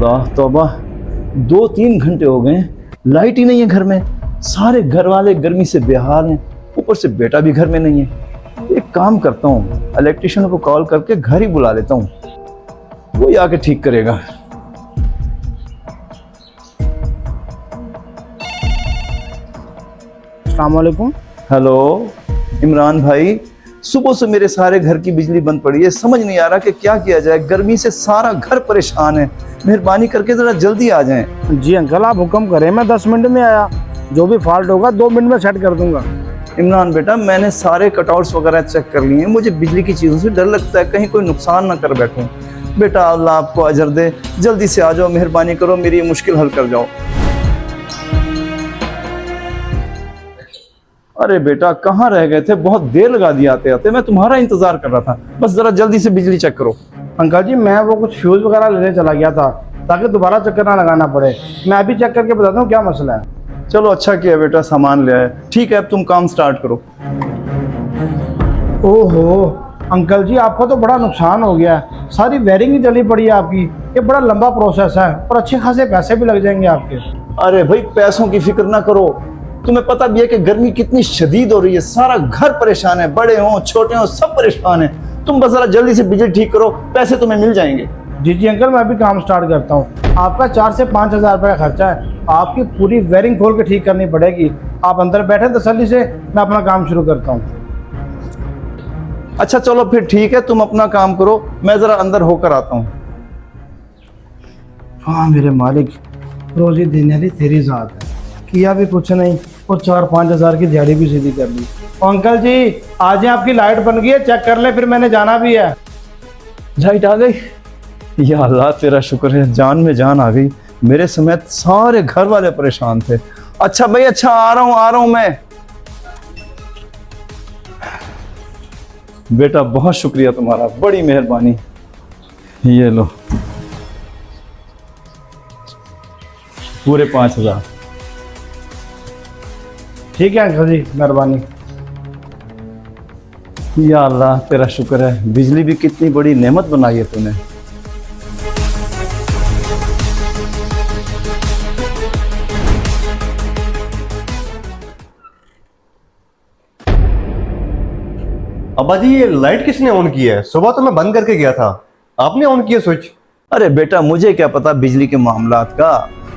अल्लाह तौबा, 2-3 घंटे हो गए, लाइट ही नहीं है घर में। सारे घर वाले गर्मी से बेहाल हैं, ऊपर से बेटा भी घर में नहीं है। एक काम करता हूँ, इलेक्ट्रिशियन को कॉल करके घर ही बुला लेता हूँ, वही आके ठीक करेगा। अस्सलाम वालेकुम। हेलो इमरान भाई, सुबह से मेरे सारे घर की बिजली बंद पड़ी है, समझ नहीं आ रहा कि क्या किया जाए। गर्मी से सारा घर परेशान है, मेहरबानी करके जरा जल्दी आ जाएं। जी अंकल, आप हुक्म करें, मैं 10 मिनट में आया। जो भी फॉल्ट होगा 2 मिनट में सेट कर दूंगा। इमरान बेटा, मैंने सारे कटआउट्स वगैरह चेक कर लिए हैं, मुझे बिजली की चीज़ों से डर लगता है, कहीं कोई नुकसान ना कर बैठूं। बेटा अल्लाह आपको अजर दे, जल्दी से आ जाओ, मेहरबानी करो, मेरी ये मुश्किल हल कर जाओ। अरे बेटा, कहाँ रह गए थे? बहुत देर लगा दी आते आते, मैं तुम्हारा इंतजार कर रहा था। बस जरा जल्दी से बिजली चेक करो। अंकल जी, मैं वो कुछ फ्यूज वगैरह लेने चला गया था ताकि दोबारा चक्कर ना लगाना पड़े। मैं अभी चेक करके बताता हूँ क्या मसला है। चलो अच्छा किया बेटा, सामान ले आए। ठीक है, अब तुम काम स्टार्ट करो। ओहो अंकल जी, आपका तो बड़ा नुकसान हो गया है, सारी वायरिंग ही जली पड़ी है आपकी। ये बड़ा लंबा प्रोसेस है और अच्छे खासे पैसे भी लग जाएंगे आपके। अरे भाई, पैसों की फिक्र ना करो, तुम्हें पता भी है कि गर्मी कितनी शदीद हो रही है, सारा घर परेशान है, बड़े हों छोटे हों सब परेशान है। तुम बस जरा जल्दी से बिजली ठीक करो, पैसे तुम्हें मिल जाएंगे। जी जी अंकल, मैं अभी काम स्टार्ट करता हूँ। आपका 4 से 5 हज़ार रुपये का खर्चा है, आपकी पूरी वायरिंग खोल के ठीक करनी पड़ेगी। आप अंदर बैठे तसल्ली से, मैं अपना काम शुरू करता हूँ। अच्छा चलो फिर ठीक है, तुम अपना काम करो, मैं जरा अंदर होकर आता हूँ। हाँ मेरे मालिक, रोजी देने वाली तेरी जात है, किया भी कुछ नहीं और 4-5 हज़ार की दिहाड़ी भी सीधी कर ली। अंकल जी आज आपकी लाइट बन गई है, चेक कर ले, फिर मैंने जाना भी है। लाइट आ गई? या अल्लाह तेरा शुक्र है, जान में जान आ गई। मेरे समेत सारे घर वाले परेशान थे। अच्छा भाई, अच्छा आ रहा हूँ मैं। बेटा बहुत शुक्रिया तुम्हारा, बड़ी मेहरबानी। ये लो पूरे 5,000। ठीक है अंकल जी, मेहरबानी। या अल्लाह तेरा शुक्र है, बिजली भी कितनी बड़ी नेमत बनाई है तूने। अब्बा जी, ये लाइट किसने ऑन की है? सुबह तो मैं बंद करके गया था, आपने ऑन किया स्विच? अरे बेटा, मुझे क्या पता बिजली के मामलात का।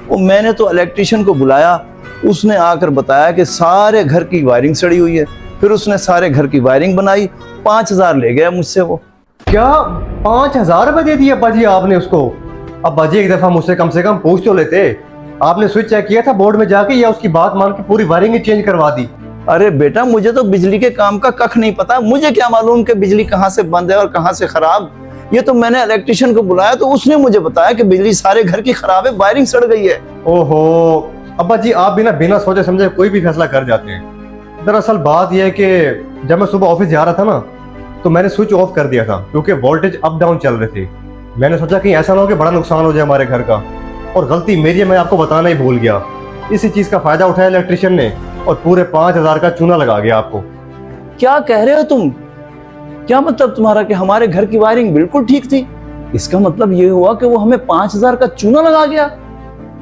वो मैंने तो इलेक्ट्रिशियन को बुलाया, उसने आकर बताया कि सारे घर की वायरिंग सड़ी हुई है। फिर उसने सारे घर की वायरिंग बनाई, 5,000 ले गया मुझसे वो। क्या 5,000 रुपए दे दिए अब्बा जी आपने उसको? अब्बा जी एक दफा मुझसे कम से कम पूछ तो लेते। आपने स्विच चेक किया था बोर्ड में जाके, या उसकी बात मान के पूरी वायरिंग ही चेंज करवा दी? अरे बेटा, मुझे तो बिजली के काम का कख नहीं पता, मुझे क्या मालूम कि बिजली कहाँ से बंद है और कहाँ से खराब। ये तो मैंने इलेक्ट्रिशियन को बुलाया तो उसने मुझे बताया कि बिजली सारे घर की खराब है, वायरिंग सड़ गई है। ओहो अब्बा जी, आप बिना सोचे समझे कोई भी फैसला कर जाते हैं। दरअसल बात यह है कि जब मैं सुबह ऑफिस जा रहा था ना, तो मैंने स्विच ऑफ कर दिया था क्योंकि वोल्टेज अप डाउन चल रहे थे। मैंने सोचा कि ऐसा ना हो कि बड़ा नुकसान हो जाए हमारे घर का, और गलती मेरी है, मैं आपको बताना ही भूल गया। इसी चीज का फायदा उठाया इलेक्ट्रिशियन ने और पूरे 5,000 का चूना लगा गया आपको। क्या कह रहे हो तुम? क्या मतलब तुम्हारा कि हमारे घर की वायरिंग बिल्कुल ठीक थी? इसका मतलब ये हुआ कि वो हमें 5,000 का चूना लगा गया।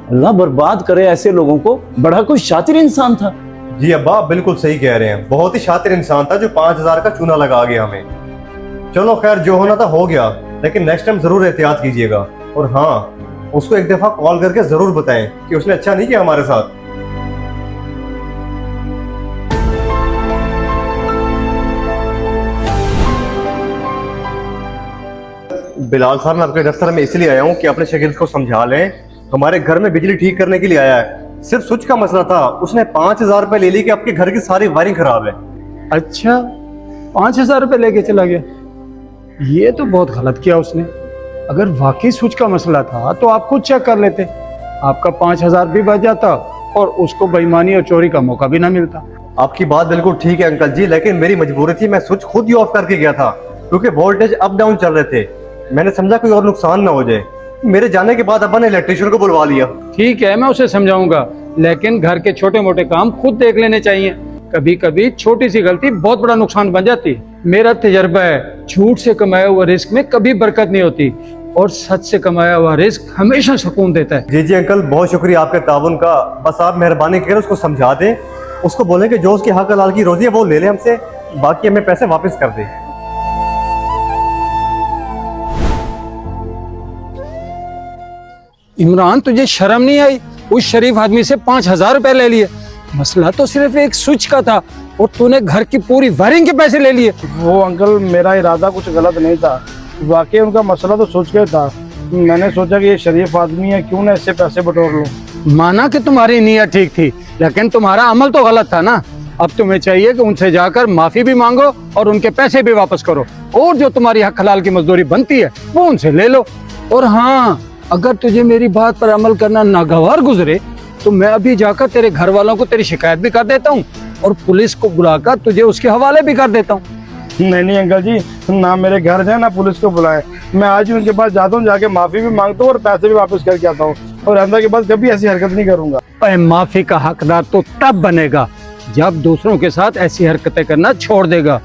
अल्लाह बर्बाद करे ऐसे लोगों को, बड़ा कोई शातिर इंसान था। जी अब्बा, बिल्कुल सही कह रहे हैं, बहुत ही शातिर इंसान था जो 5,000 का चूना लगा गया हमें। चलो खैर, जो होना था हो गया, लेकिन नेक्स्ट टाइम जरूर एहतियात कीजिएगा। और हाँ, उसको एक दफा कॉल करके जरूर बताएं कि उसने अच्छा नहीं किया हमारे साथ। बिलाल साहब, मैं आपके दफ्तर में इसलिए आया हूँ कि अपने शागिर्द को समझा लें। हमारे घर में बिजली ठीक करने के लिए आया है, सिर्फ स्विच का मसला था, उसने 5,000 रुपए ले ली कि आपके घर की सारी वायरिंग खराब है। अच्छा, 5,000 रुपये लेके चला गया? ये तो बहुत गलत किया उसने। अगर वाकई स्विच का मसला था तो आप खुद चेक कर लेते, आपका 5,000 भी बच जाता और उसको बेईमानी और चोरी का मौका भी ना मिलता। आपकी बात बिल्कुल ठीक है अंकल जी, लेकिन मेरी मजबूरी थी, मैं स्विच खुद ही ऑफ करके गया था क्योंकि वोल्टेज अप डाउन चल रहे थे। मैंने समझा कोई और नुकसान ना हो जाए। मेरे जाने के बाद अब्बा ने इलेक्ट्रिशियन को बुलवा लिया। ठीक है, मैं उसे समझाऊंगा, लेकिन घर के छोटे मोटे काम खुद देख लेने चाहिए। कभी कभी छोटी सी गलती बहुत बड़ा नुकसान बन जाती है। मेरा तजर्बा है, झूठ से कमाए हुए रिस्क में कभी बरकत नहीं होती। और सच से कमाया हुआ रिस्क हमेशा सुकून देता है। जी जी अंकल, बहुत शुक्रिया आपके ताउन का। बस आप मेहरबानी करके उसको समझा दें, उसको बोलें कि जो उसकी हक हलाल की रोजी है वो ले ले हमसे, बाकी हमें पैसे वापस कर दे। इमरान, तुझे शर्म नहीं आई? उस शरीफ आदमी से 5,000 रुपए ले लिए। मसला तो सिर्फ एक स्विच का था और तूने घर की पूरी वायरिंग के पैसे ले लिए। वो अंकल, मेरा इरादा कुछ गलत नहीं था, वाकई उनका मसला तो सोच के था। मैंने सोचा कि ये शरीफ आदमी है, क्यों ना इससे पैसे बटोर लूं। माना कि तुम्हारी नीयत ठीक थी, लेकिन तुम्हारा अमल तो गलत था ना। अब तुम्हें चाहिए कि उनसे जाकर माफी भी मांगो और उनके पैसे भी वापस करो, और जो तुम्हारी हक हलाल की मजदूरी बनती है वो उनसे ले लो। और हाँ, अगर तुझे मेरी बात पर अमल करना नागवार गुजरे तो मैं अभी जाकर तेरे घर वालों को तेरी शिकायत भी कर देता हूँ और पुलिस को बुलाकर तुझे उसके हवाले भी कर देता हूँ। नहीं अंकल जी, ना मेरे घर जाए ना पुलिस को बुलाए। मैं आज ही उनके पास जाता हूँ, जाके माफी भी मांगता हूँ और पैसे भी वापस करके आता हूँ, और अंदर के बाद कभी ऐसी हरकत नहीं करूंगा। पर माफी का हकदार तो तब बनेगा जब दूसरों के साथ ऐसी हरकतें करना छोड़ देगा।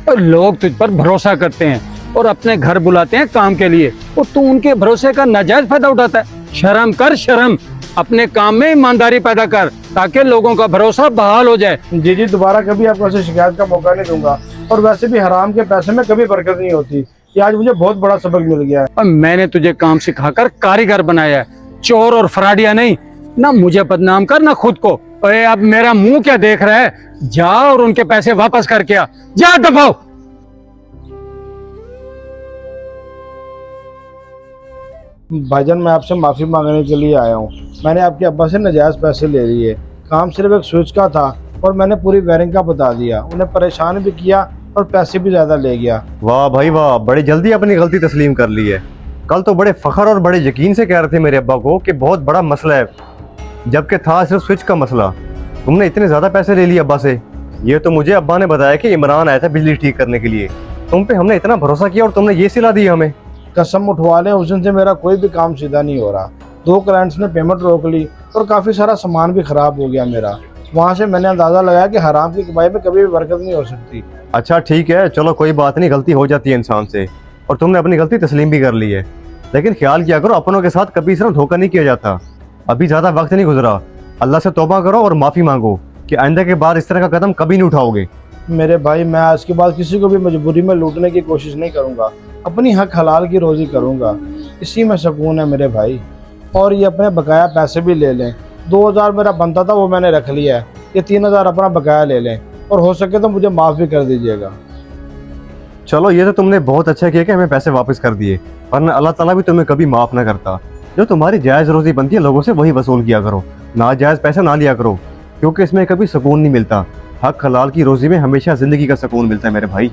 और लोग तुझ पर भरोसा करते हैं और अपने घर बुलाते हैं काम के लिए, और तू उनके भरोसे का नाजायज फायदा उठाता है। शर्म कर, शर्म। अपने काम में ईमानदारी पैदा कर ताकि लोगों का भरोसा बहाल हो जाए। जी, दोबारा कभी आपको ऐसे शिकायत का मौका नहीं दूंगा। और वैसे भी हराम के पैसे में कभी बरकत नहीं होती। ये आज मुझे बहुत बड़ा सबक मिल गया है। और मैंने तुझे काम सिखाकर कारीगर बनाया है, चोर और फराडिया नहीं। ना मुझे बदनाम कर, ना खुद को। अरे अब मेरा मुंह क्या देख रहा है? जा और उनके पैसे वापस करके आ। जा दफाओ। भाईजान, मैं आपसे माफी मांगने के लिए आया हूँ। मैंने आपके अब्बा से नाजायज पैसे ले लिए। काम सिर्फ एक स्विच का था और मैंने पूरी वायरिंग का बता दिया। उन्हें परेशान भी किया और पैसे भी ज्यादा ले गया। वाह भाई वाह, बड़ी जल्दी अपनी गलती तस्लीम कर ली है। कल तो बड़े फखर और बड़े यकीन से कह रहे थे मेरे अब्बा को कि बहुत बड़ा मसला है, जबकि था सिर्फ स्विच का मसला। तुमने इतने ज्यादा पैसे ले लिए अब्बा से। ये तो मुझे अब्बा ने बताया कि इमरान आया था बिजली ठीक करने के लिए। तुम पे हमने इतना भरोसा किया और तुमने ये सिला दी हमें। कसम उठवा ले, उस दिन से मेरा कोई भी काम सीधा नहीं हो रहा। 2 क्लाइंट्स ने पेमेंट रोक ली और काफी सारा सामान भी खराब हो गया मेरा। वहाँ से मैंने अंदाजा लगाया कि हराम की कमाई में कभी भी बरकत नहीं हो सकती। अच्छा ठीक है, चलो कोई बात नहीं, गलती हो जाती है इंसान से, और तुमने अपनी गलती तस्लीम भी कर ली है। लेकिन ख्याल किया करो, अपनों के साथ कभी सिर्फ धोखा नहीं किया जाता। अभी ज्यादा वक्त नहीं गुजरा, अल्लाह से तौबा करो और माफी मांगो कि आइंदा के बाद इस तरह का कदम कभी नहीं उठाओगे। मेरे भाई, मैं आज के बाद किसी को भी मजबूरी में लूटने की कोशिश नहीं करूंगा। अपनी हक हलाल की रोजी करूंगा, इसी में सुकून है मेरे भाई। और ये अपने बकाया पैसे भी ले लें। 2,000 मेरा बनता था, वो मैंने रख लिया है। ये 3,000 अपना बकाया ले लें, और हो सके तो मुझे माफ़ भी कर दीजिएगा। चलो, ये तो तुमने बहुत अच्छा किया कि हमें पैसे वापस कर दिए, वरना अल्लाह ताला भी तुम्हें कभी माफ ना करता। जो तुम्हारी जायज़ रोजी बनती है लोगों से वही वसूल किया करो, नाजायज़ पैसे ना लिया करो, क्योंकि इसमें कभी सुकून नहीं मिलता। हक हलाल की रोजी में हमेशा जिंदगी का सुकून मिलता है मेरे भाई।